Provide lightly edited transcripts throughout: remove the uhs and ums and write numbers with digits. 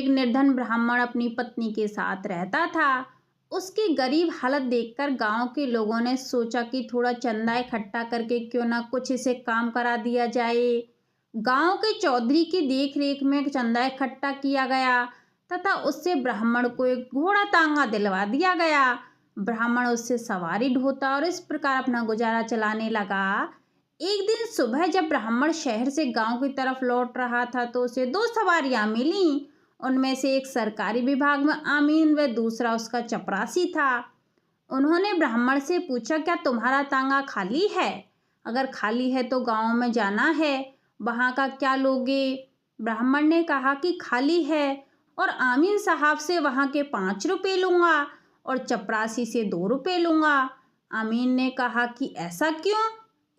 एक निर्धन ब्राह्मण अपनी पत्नी के साथ रहता था। उसकी गरीब हालत देखकर गांव के लोगों ने सोचा कि थोड़ा चंदा इकट्ठा करके क्यों ना कुछ इसे काम करा दिया जाए। गांव के चौधरी की देखरेख में चंदा इकट्ठा किया गया तथा उससे ब्राह्मण को एक घोड़ा तांगा दिलवा दिया गया। ब्राह्मण उससे सवारी ढोता और इस प्रकार अपना गुजारा चलाने लगा। एक दिन सुबह जब ब्राह्मण शहर से गांव की तरफ लौट रहा था तो उसे दो सवारियां मिली। उनमें से एक सरकारी विभाग में आमीन व दूसरा उसका चपरासी था। उन्होंने ब्राह्मण से पूछा, क्या तुम्हारा तांगा खाली है? अगर खाली है तो गांव में जाना है, वहां का क्या लोगे? ब्राह्मण ने कहा कि खाली है और आमीन साहब से वहां के 5 रुपये लूंगा और चपरासी से 2 रुपये लूंगा। आमीन ने कहा कि ऐसा क्यों?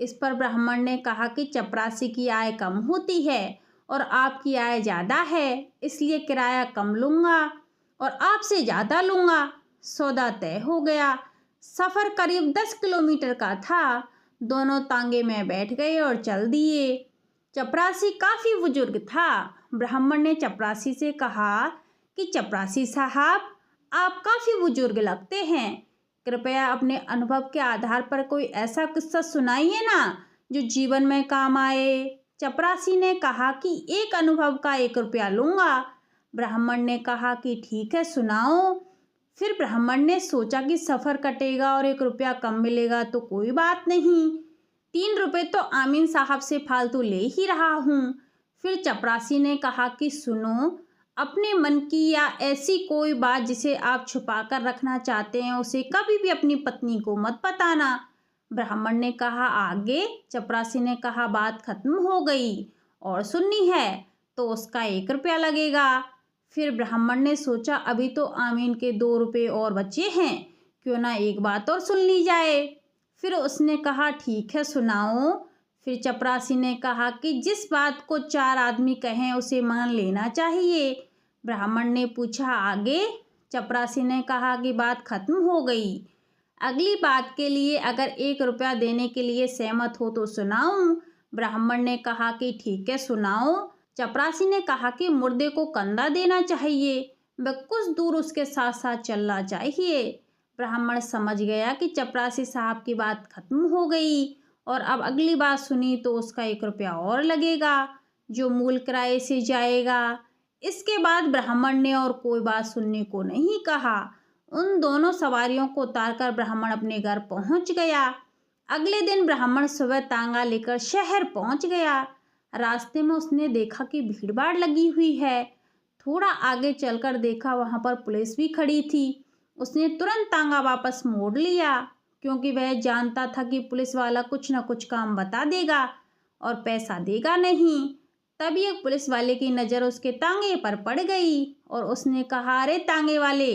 इस पर ब्राह्मण ने कहा कि चपरासी की आय कम होती है और आपकी आय ज़्यादा है, इसलिए किराया कम लूँगा और आपसे ज़्यादा लूँगा। सौदा तय हो गया। सफ़र करीब 10 किलोमीटर का था। दोनों तांगे में बैठ गए और चल दिए। चपरासी काफ़ी बुजुर्ग था। ब्राह्मण ने चपरासी से कहा कि चपरासी साहब, आप काफ़ी बुजुर्ग लगते हैं, कृपया अपने अनुभव के आधार पर कोई ऐसा किस्सा सुनाइए ना जो जीवन में काम आए। चपरासी ने कहा कि एक अनुभव का 1 रुपया लूँगा। ब्राह्मण ने कहा कि ठीक है, सुनाओ। फिर ब्राह्मण ने सोचा कि सफ़र कटेगा और 1 रुपया कम मिलेगा तो कोई बात नहीं, 3 रुपये तो आमीन साहब से फालतू ले ही रहा हूँ। फिर चपरासी ने कहा कि सुनो, अपने मन की या ऐसी कोई बात जिसे आप छुपा कर रखना चाहते हैं उसे कभी भी अपनी पत्नी को मत बताना। ब्राह्मण ने कहा, आगे? चपरासी ने कहा, बात खत्म हो गई और सुननी है तो उसका 1 रुपया लगेगा। फिर ब्राह्मण ने सोचा, अभी तो आमीन के 2 रुपये और बचे हैं, क्यों ना एक बात और सुन ली जाए। फिर उसने कहा, ठीक है, सुनाओ। फिर चपरासी ने कहा कि जिस बात को 4 आदमी कहें उसे मान लेना चाहिए। ब्राह्मण ने पूछा, आगे? चपरासी ने कहा कि बात खत्म हो गई, अगली बात के लिए अगर 1 रुपया देने के लिए सहमत हो तो सुनाऊं। ब्राह्मण ने कहा कि ठीक है, सुनाओ। चपरासी ने कहा कि मुर्दे को कंधा देना चाहिए, वह कुछ दूर उसके साथ साथ चलना चाहिए। ब्राह्मण समझ गया कि चपरासी साहब की बात खत्म हो गई और अब अगली बात सुनी तो उसका 1 रुपया और लगेगा जो मूल किराए से जाएगा। इसके बाद ब्राह्मण ने और कोई बात सुनने को नहीं कहा। उन दोनों सवारियों को उतारकर ब्राह्मण अपने घर पहुंच गया। अगले दिन ब्राह्मण सुबह तांगा लेकर शहर पहुंच गया। रास्ते में उसने देखा कि भीड़-भाड़ लगी हुई है। थोड़ा आगे चलकर देखा, वहां पर पुलिस भी खड़ी थी। उसने तुरंत तांगा वापस मोड़ लिया क्योंकि वह जानता था कि पुलिस वाला कुछ न कुछ काम बता देगा और पैसा देगा नहीं। तभी एक पुलिस वाले की नज़र उसके तांगे पर पड़ गई और उसने कहा, अरे तांगे वाले,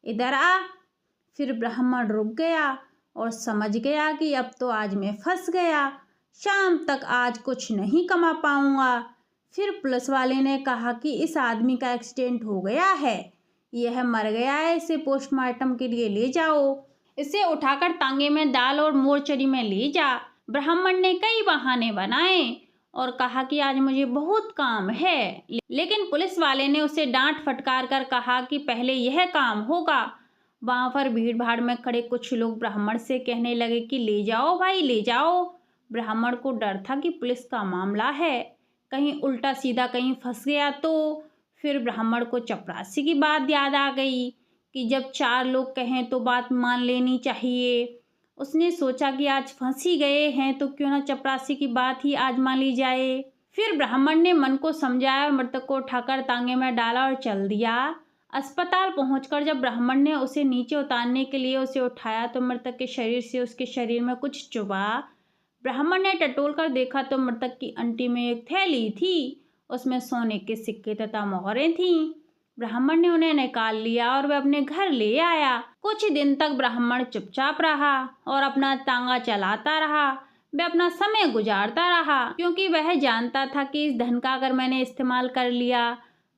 इधर आ। फिर ब्राह्मण रुक गया और समझ गया कि अब तो आज मैं फंस गया, शाम तक आज कुछ नहीं कमा पाऊंगा। फिर पुलिस वाले ने कहा कि इस आदमी का एक्सीडेंट हो गया है, यह मर गया है, इसे पोस्टमार्टम के लिए ले जाओ, इसे उठाकर तांगे में डाल और मोर्चरी में ले जा। ब्राह्मण ने कई बहाने बनाए और कहा कि आज मुझे बहुत काम है, लेकिन पुलिस वाले ने उसे डांट फटकार कर कहा कि पहले यह काम होगा। वहां पर भीड़ भाड़ में खड़े कुछ लोग ब्राह्मण से कहने लगे कि ले जाओ भाई, ले जाओ। ब्राह्मण को डर था कि पुलिस का मामला है, कहीं उल्टा सीधा कहीं फंस गया तो। फिर ब्राह्मण को चपरासी की बात याद आ गई कि जब 4 लोग कहें तो बात मान लेनी चाहिए। उसने सोचा कि आज फंस ही गए हैं तो क्यों ना चपरासी की बात ही आज मान ली जाए। फिर ब्राह्मण ने मन को समझाया और मृतक को उठाकर तांगे में डाला और चल दिया। अस्पताल पहुंचकर जब ब्राह्मण ने उसे नीचे उतारने के लिए उसे उठाया तो मृतक के शरीर से उसके शरीर में कुछ चुभा। ब्राह्मण ने टटोल कर देखा तो मृतक की अंटी में एक थैली थी, उसमें सोने के सिक्के तथा मोहरें थीं। ब्राह्मण ने उन्हें निकाल लिया और वह अपने घर ले आया। कुछ दिन तक ब्राह्मण चुपचाप रहा और अपना तांगा चलाता रहा। वह अपना समय गुजारता रहा क्योंकि वह जानता था कि इस धन का अगर मैंने इस्तेमाल कर लिया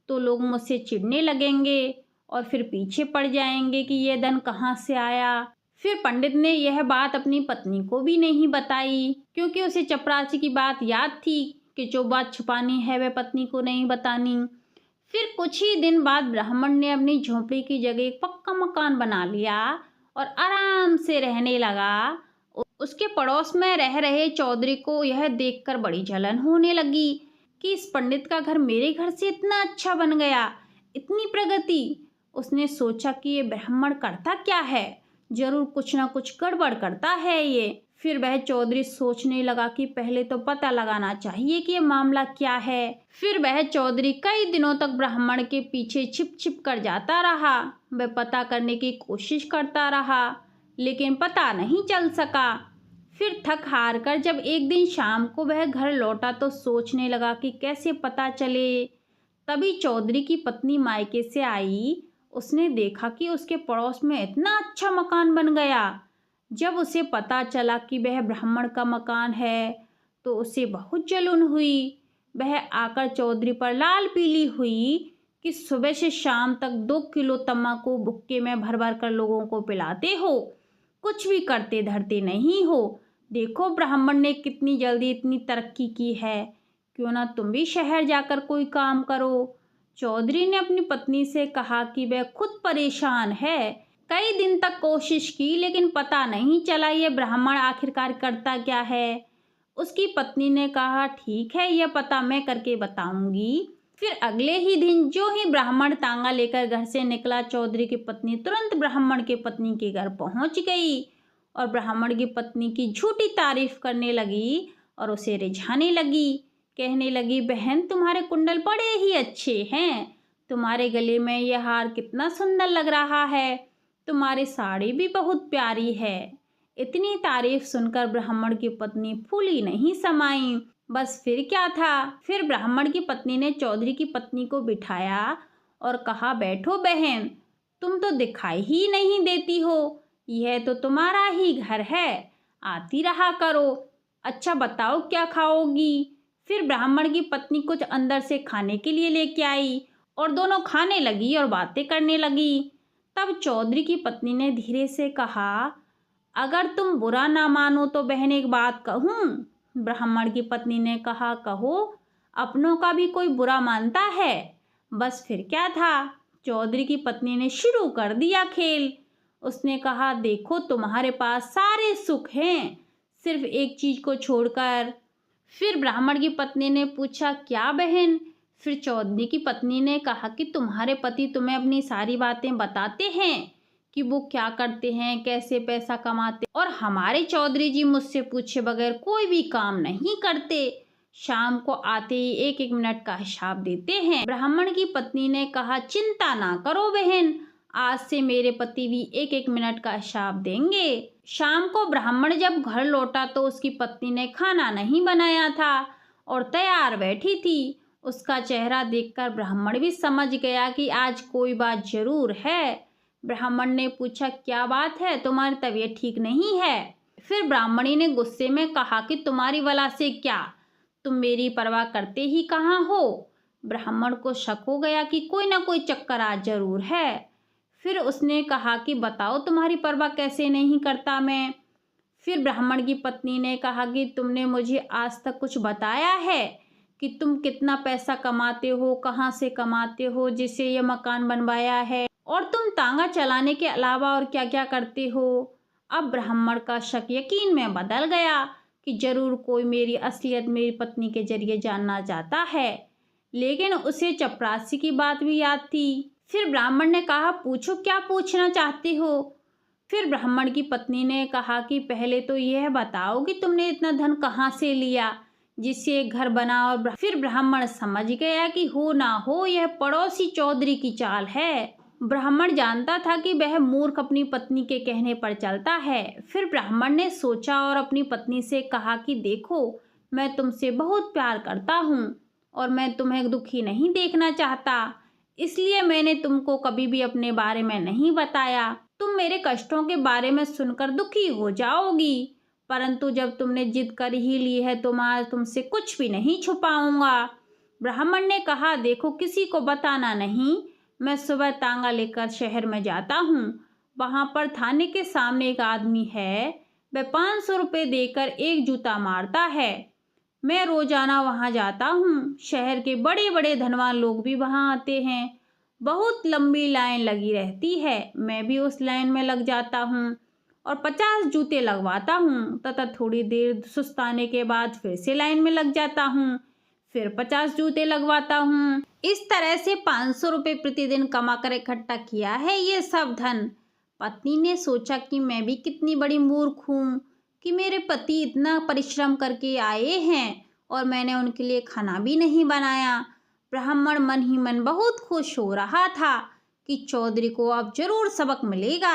तो लोग मुझसे चिढ़ने लगेंगे और फिर पीछे पड़ जाएंगे कि यह धन कहाँ से आया। फिर पंडित ने यह बात अपनी पत्नी को भी नहीं बताई क्योंकि उसे चपरासी की बात याद थी कि जो बात छुपानी है वह पत्नी को नहीं बतानी। फिर कुछ ही दिन बाद ब्राह्मण ने अपनी झोपड़ी की जगह एक पक्का मकान बना लिया और आराम से रहने लगा। उसके पड़ोस में रह रहे चौधरी को यह देखकर बड़ी जलन होने लगी कि इस पंडित का घर मेरे घर से इतना अच्छा बन गया, इतनी प्रगति। उसने सोचा कि ये ब्राह्मण करता क्या है, जरूर कुछ ना कुछ गड़बड़ करता है ये। फिर वह चौधरी सोचने लगा कि पहले तो पता लगाना चाहिए कि ये मामला क्या है। फिर वह चौधरी कई दिनों तक ब्राह्मण के पीछे छिप छिप कर जाता रहा। वह पता करने की कोशिश करता रहा, लेकिन पता नहीं चल सका। फिर थक हार कर जब एक दिन शाम को वह घर लौटा तो सोचने लगा कि कैसे पता चले। तभी चौधरी की पत्नी मायके से आई। उसने देखा कि उसके पड़ोस में इतना अच्छा मकान बन गया। जब उसे पता चला कि वह ब्राह्मण का मकान है तो उसे बहुत जलन हुई। वह आकर चौधरी पर लाल पीली हुई कि सुबह से शाम तक 2 किलो तम्बाकू बुक्के में भर भर कर लोगों को पिलाते हो, कुछ भी करते धरते नहीं हो। देखो ब्राह्मण ने कितनी जल्दी इतनी तरक्की की है, क्यों ना तुम भी शहर जाकर कोई काम करो। चौधरी ने अपनी पत्नी से कहा कि वह खुद परेशान है। कई दिन तक कोशिश की लेकिन पता नहीं चला ये ब्राह्मण आखिरकार करता क्या है। उसकी पत्नी ने कहा ठीक है, यह पता मैं करके बताऊंगी। फिर अगले ही दिन जो ही ब्राह्मण तांगा लेकर घर से निकला, चौधरी की पत्नी तुरंत ब्राह्मण के पत्नी के घर पहुंच गई और ब्राह्मण की पत्नी की झूठी तारीफ करने लगी और उसे रिझाने लगी। कहने लगी, बहन तुम्हारे कुंडल बड़े ही अच्छे हैं, तुम्हारे गले में यह हार कितना सुंदर लग रहा है, तुम्हारी साड़ी भी बहुत प्यारी है। इतनी तारीफ सुनकर ब्राह्मण की पत्नी फूली नहीं समाई। बस फिर क्या था। फिर ब्राह्मण की पत्नी ने चौधरी की पत्नी को बिठाया और कहा, बैठो बहन, तुम तो दिखाई ही नहीं देती हो, यह तो तुम्हारा ही घर है, आती रहा करो। अच्छा बताओ क्या खाओगी। फिर ब्राह्मण की पत्नी कुछ अंदर से खाने के लिए लेके आई और दोनों खाने लगी और बातें करने लगी। तब चौधरी की पत्नी ने धीरे से कहा, अगर तुम बुरा ना मानो तो बहन एक बात कहूँ। ब्राह्मण की पत्नी ने कहा, कहो, अपनों का भी कोई बुरा मानता है। बस फिर क्या था, चौधरी की पत्नी ने शुरू कर दिया खेल। उसने कहा, देखो तुम्हारे पास सारे सुख हैं, सिर्फ एक चीज को छोड़कर। फिर ब्राह्मण की पत्नी ने पूछा, क्या बहन। फिर चौधरी की पत्नी ने कहा कि तुम्हारे पति तुम्हें अपनी सारी बातें बताते हैं कि वो क्या करते हैं, कैसे पैसा कमाते, और हमारे चौधरी जी मुझसे पूछे बगैर कोई भी काम नहीं करते, शाम को आते ही एक एक मिनट का हिसाब देते हैं। ब्राह्मण की पत्नी ने कहा, चिंता ना करो बहन, आज से मेरे पति भी एक एक मिनट का हिसाब देंगे। शाम को ब्राह्मण जब घर लौटा तो उसकी पत्नी ने खाना नहीं बनाया था और तैयार बैठी थी। उसका चेहरा देखकर ब्राह्मण भी समझ गया कि आज कोई बात जरूर है। ब्राह्मण ने पूछा, क्या बात है, तुम्हारी तबीयत ठीक नहीं है। फिर ब्राह्मणी ने गुस्से में कहा कि तुम्हारी वला से क्या, तुम मेरी परवाह करते ही कहाँ हो। ब्राह्मण को शक हो गया कि कोई ना कोई चक्कर आज जरूर है। फिर उसने कहा कि बताओ तुम्हारी परवाह कैसे नहीं करता मैं। फिर ब्राह्मण की पत्नी ने कहा कि तुमने मुझे आज तक कुछ बताया है कि तुम कितना पैसा कमाते हो, कहाँ से कमाते हो, जिससे ये मकान बनवाया है, और तुम तांगा चलाने के अलावा और क्या क्या करते हो। अब ब्राह्मण का शक यकीन में बदल गया कि जरूर कोई मेरी असलियत मेरी पत्नी के जरिए जानना चाहता है, लेकिन उसे चपरासी की बात भी याद थी। फिर ब्राह्मण ने कहा, पूछो क्या पूछना चाहते हो। फिर ब्राह्मण की पत्नी ने कहा कि पहले तो यह बताओ कि तुमने इतना धन कहाँ से लिया जिससे एक घर बना। और फिर ब्राह्मण समझ गया कि हो ना हो यह पड़ोसी चौधरी की चाल है। ब्राह्मण जानता था कि वह मूर्ख अपनी पत्नी के कहने पर चलता है। फिर ब्राह्मण ने सोचा और अपनी पत्नी से कहा कि देखो, मैं तुमसे बहुत प्यार करता हूँ और मैं तुम्हें दुखी नहीं देखना चाहता, इसलिए मैंने तुमको कभी भी अपने बारे में नहीं बताया। तुम मेरे कष्टों के बारे में सुनकर दुखी हो जाओगी, परंतु जब तुमने जिद कर ही ली है तो मैं आज तुमसे कुछ भी नहीं छुपाऊंगा। ब्राह्मण ने कहा, देखो किसी को बताना नहीं, मैं सुबह तांगा लेकर शहर में जाता हूँ, वहाँ पर थाने के सामने एक आदमी है, वह 500 रुपये देकर एक जूता मारता है, मैं रोजाना वहाँ जाता हूँ। शहर के बड़े बड़े धनवान लोग भी वहाँ आते हैं। बहुत लंबी लाइन लगी रहती है। मैं भी उस लाइन में लग जाता हूँ और 50 जूते लगवाता हूँ तथा थोड़ी देर सुस्ताने के बाद फिर से लाइन में लग जाता हूँ, फिर 50 जूते लगवाता हूँ। इस तरह से 500 रुपये प्रतिदिन कमाकर इकट्ठा किया है ये सब धन। पत्नी ने सोचा कि मैं भी कितनी बड़ी मूर्ख हूँ कि मेरे पति इतना परिश्रम करके आए हैं और मैंने उनके लिए खाना भी नहीं बनाया। ब्राह्मण मन ही मन बहुत खुश हो रहा था कि चौधरी को अब जरूर सबक मिलेगा।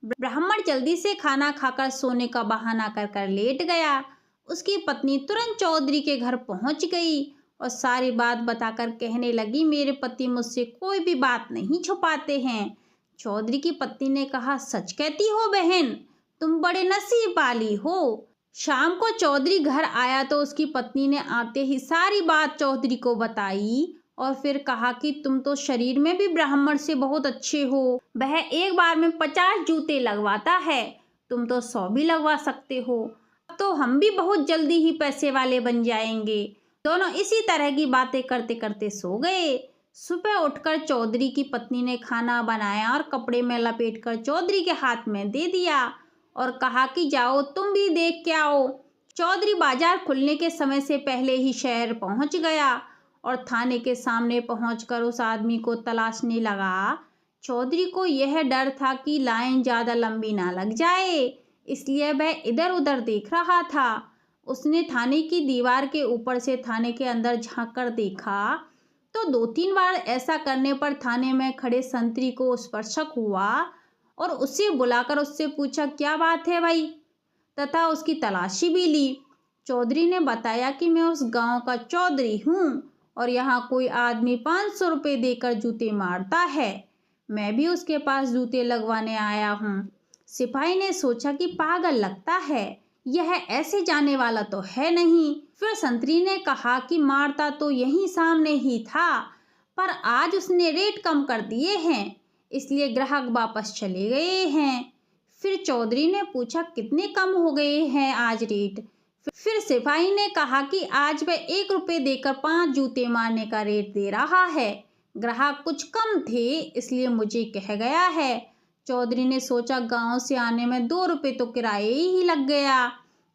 ब्राह्मण जल्दी से खाना खाकर सोने का बहाना कर कर लेट गया। उसकी पत्नी तुरंत चौधरी के घर पहुंच गई और सारी बात बताकर कहने लगी, मेरे पति मुझसे कोई भी बात नहीं छुपाते हैं। चौधरी की पत्नी ने कहा, सच कहती हो बहन, तुम बड़े नसीब वाली हो। शाम को चौधरी घर आया तो उसकी पत्नी ने आते ही सारी बात चौधरी को बताई और फिर कहा कि तुम तो शरीर में भी ब्राह्मण से बहुत अच्छे हो। वह एक बार में 50 जूते लगवाता है, तुम तो 100 भी लगवा सकते हो। अब तो हम भी बहुत जल्दी ही पैसे वाले बन जाएंगे। दोनों इसी तरह की बातें करते करते सो गए। सुबह उठकर चौधरी की पत्नी ने खाना बनाया और कपड़े में लपेटकर चौधरी के हाथ में दे दिया और कहा कि जाओ तुम भी देख के आओ। चौधरी बाजार खुलने के समय से पहले ही शहर पहुंच गया और थाने के सामने पहुंचकर उस आदमी को तलाशने लगा। चौधरी को यह डर था कि लाइन ज़्यादा लंबी ना लग जाए, इसलिए वह इधर उधर देख रहा था। उसने थाने की दीवार के ऊपर से थाने के अंदर झांक कर देखा तो 2-3 बार ऐसा करने पर थाने में खड़े संतरी को उस पर शक हुआ और उसे बुलाकर उससे पूछा, क्या बात है भाई, तथा उसकी तलाशी भी ली। चौधरी ने बताया कि मैं उस गांव का चौधरी हूँ और यहाँ कोई आदमी 500 रुपये देकर जूते मारता है, मैं भी उसके पास जूते लगवाने आया हूँ। सिपाही ने सोचा कि पागल लगता है, यह ऐसे जाने वाला तो है नहीं। फिर संतरी ने कहा कि मारता तो यहीं सामने ही था, पर आज उसने रेट कम कर दिए हैं, इसलिए ग्राहक वापस चले गए हैं। फिर चौधरी ने पूछा, कितने कम हो गए हैं आज रेट? फिर सिपाही ने कहा कि आज वह 1 रुपये देकर 5 जूते मारने का रेट दे रहा है, ग्राहक कुछ कम थे इसलिए मुझे कह गया है। चौधरी ने सोचा, गांव से आने में 2 रुपये तो किराए ही लग गया,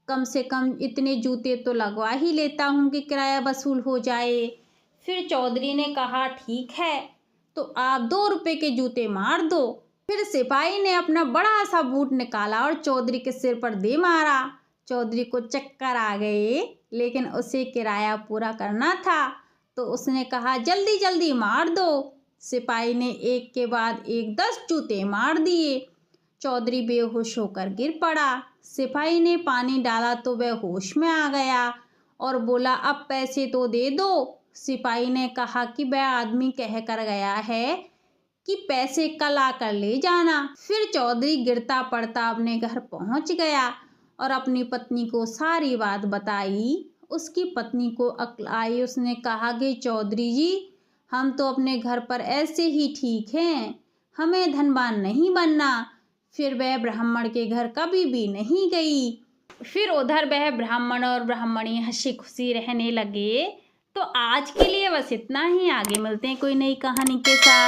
कम से कम इतने जूते तो लगवा ही लेता हूँ कि किराया वसूल हो जाए। फिर चौधरी ने कहा, ठीक है तो आप 2 रुपये के जूते मार दो। फिर सिपाही ने अपना बड़ा सा बूट निकाला और चौधरी के सिर पर दे मारा। चौधरी को चक्कर आ गए, लेकिन उसे किराया पूरा करना था तो उसने कहा, जल्दी जल्दी मार दो। सिपाही ने एक के बाद एक 10 जूते मार दिए। चौधरी बेहोश होकर गिर पड़ा। सिपाही ने पानी डाला तो वह होश में आ गया और बोला, अब पैसे तो दे दो। सिपाही ने कहा कि वह आदमी कह कर गया है कि पैसे कल आकर ले जाना। फिर चौधरी गिरता पड़ता अपने घर पहुंच गया और अपनी पत्नी को सारी बात बताई। उसकी पत्नी को अक्ल आई। उसने कहा कि चौधरी जी, हम तो अपने घर पर ऐसे ही ठीक हैं, हमें धनवान नहीं बनना। फिर वह ब्राह्मण के घर कभी भी नहीं गई। फिर उधर वह ब्राह्मण और ब्राह्मणी हंसी खुशी रहने लगे। तो आज के लिए बस इतना ही, आगे मिलते हैं कोई नई कहानी के साथ।